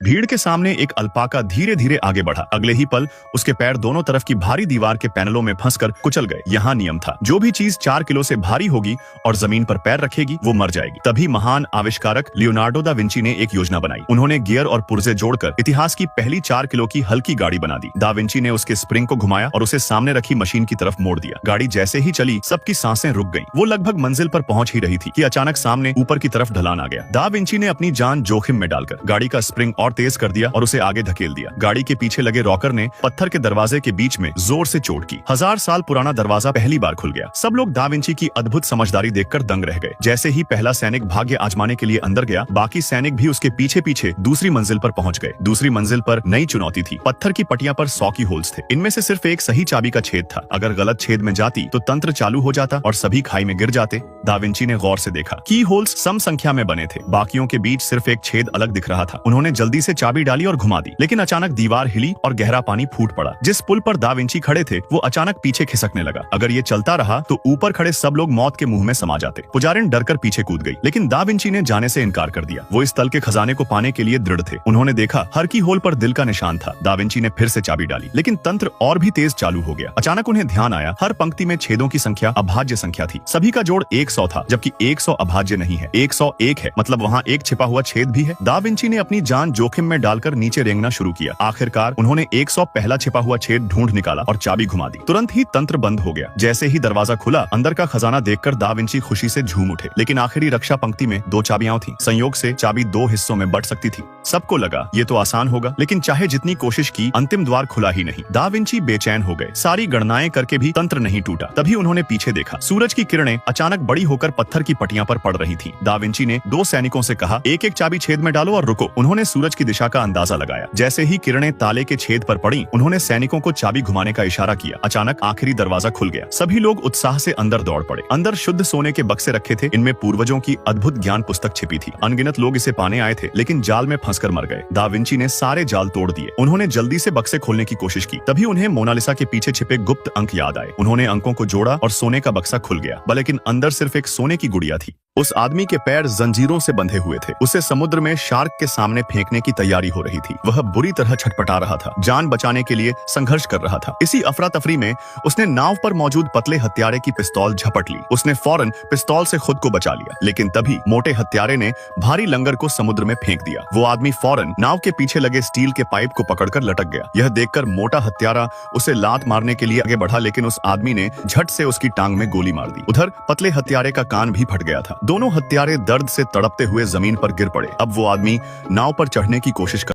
भीड़ के सामने एक अल्पाका धीरे धीरे आगे बढ़ा। अगले ही पल उसके पैर दोनों तरफ की भारी दीवार के पैनलों में फंसकर कुचल गए। यहाँ नियम था, जो भी चीज 4 किलो से भारी होगी और जमीन पर पैर रखेगी वो मर जाएगी। तभी महान आविष्कारक लियोनार्डो दा विंची ने एक योजना बनाई। उन्होंने गियर और पुर्जे जोड़कर इतिहास की पहली 4 किलो की हल्की गाड़ी बना दी। दा विंची ने उसके स्प्रिंग को घुमाया और उसे सामने रखी मशीन की तरफ मोड़ दिया। गाड़ी जैसे ही चली सबकी सांसें रुक गईं। वो लगभग मंजिल पर पहुंच ही रही थी कि अचानक सामने ऊपर की तरफ ढलान आ गया। दा विंची ने अपनी जान जोखिम में डालकर गाड़ी का स्प्रिंग और तेज कर दिया और उसे आगे धकेल दिया। गाड़ी के पीछे लगे रॉकर ने पत्थर के दरवाजे के बीच में जोर से चोट की। 1000 साल पुराना दरवाजा पहली बार खुल गया। सब लोग दा विंची की अद्भुत समझदारी देखकर दंग रह गए। जैसे ही पहला सैनिक भाग्य आजमाने के लिए अंदर गया, बाकी सैनिक भी उसके पीछे पीछे दूसरी मंजिल पर पहुंच गए। दूसरी मंजिल पर नई चुनौती थी। पत्थर की पटिया पर 100 की होल्स थे। इनमें से सिर्फ एक सही चाबी का छेद था। अगर गलत छेद में जाती तो तंत्र चालू हो जाता और सभी खाई में गिर जाते। दा विंची ने गौर से देखा की होल्स सम संख्या में बने थे। बाकियों के बीच सिर्फ एक छेद अलग दिख रहा था। उन्होंने जल्दी से चाबी डाली और घुमा दी, लेकिन अचानक दीवार हिली और गहरा पानी फूट पड़ा। जिस पुल पर दा विंची खड़े थे वो अचानक पीछे खिसकने लगा। अगर ये चलता रहा तो ऊपर खड़े सब लोग मौत के मुंह में समा जाते। पुजारिन डरकर पीछे कूद गई, लेकिन दा विंची ने जाने से इनकार कर दिया। वो इस तल के खजाने को पाने के लिए दृढ़ थे। उन्होंने देखा हर की होल पर दिल का निशान था। दा विंची ने फिर से चाबी डाली, लेकिन तंत्र और भी तेज चालू हो गया। अचानक उन्हें ध्यान आया हर पंक्ति में छेदों की संख्या अभाज्य संख्या थी। सभी का जोड़ 100 था, जबकि 100 अभाज्य नहीं है। 101 है, मतलब वहाँ एक छिपा हुआ छेद भी है। दा विंची ने अपनी जान जोखिम में डालकर नीचे रेंगना शुरू किया। आखिरकार उन्होंने 100 पहला छिपा हुआ छेद ढूंढ निकाला और चाबी घुमा दी। तुरंत ही तंत्र बंद हो गया। जैसे ही दरवाजा खुला, अंदर का खजाना देखकर दा विंची खुशी से झूम उठे। लेकिन आखिरी रक्षा पंक्ति में 2 चाबियां थीं। संयोग से चाबी 2 हिस्सों में बंट सकती थी। सबको लगा ये तो आसान होगा, लेकिन चाहे जितनी कोशिश की अंतिम द्वार खुला ही नहीं। दा विंची बेचैन हो गए। सारी गणनाएं करके भी तंत्र नहीं टूटा। तभी उन्होंने पीछे देखा। सूरज की किरणें अचानक बड़ी होकर पत्थर की पटिया पर पड़ रही थी। दा विंची ने 2 सैनिकों से कहा, एक एक चाबी छेद में डालो और रुको। उन्होंने सूरज की दिशा का अंदाजा लगाया। जैसे ही किरणें ताले के छेद पर पड़ी, उन्होंने सैनिकों को चाबी घुमाने का इशारा किया। अचानक आखिरी दरवाजा खुल गया। सभी लोग उत्साह से अंदर दौड़ पड़े। अंदर शुद्ध सोने के बक्से रखे थे। इनमें पूर्वजों की अद्भुत ज्ञान पुस्तक छिपी थी। अनगिनत लोग इसे पाने आए थे, लेकिन जाल में फंसकर मर गए। दा विंची ने सारे जाल तोड़ दिए। उन्होंने जल्दी से बक्से खोलने की कोशिश की। तभी उन्हें मोनालिसा के पीछे छिपे गुप्त अंक याद आए। उन्होंने अंकों को जोड़ा और सोने का बक्सा खुल गया, लेकिन अंदर सिर्फ एक सोने की गुड़िया थी। उस आदमी के पैर जंजीरों से बंधे हुए थे। उसे समुद्र में शार्क के सामने फेंकने की तैयारी हो रही थी। वह बुरी तरह छटपटा रहा था, जान बचाने के लिए संघर्ष कर रहा था। इसी अफरा तफरी में उसने नाव पर मौजूद पतले हत्यारे की पिस्तौल झपट ली। उसने फौरन पिस्तौल से खुद को बचा लिया, लेकिन तभी मोटे हत्यारे ने भारी लंगर को समुद्र में फेंक दिया। वो आदमी फौरन नाव के पीछे लगे स्टील के पाइप को पकड़कर लटक गया। यह देखकर मोटा हत्यारा उसे लात मारने के लिए आगे बढ़ा, लेकिन उस आदमी ने झट से उसकी टांग में गोली मार दी। उधर पतले हत्यारे का कान भी फट गया था। दोनों हत्यारे दर्द से तड़पते हुए जमीन पर गिर पड़े। अब वो आदमी नाव पर चढ़ने की कोशिश कर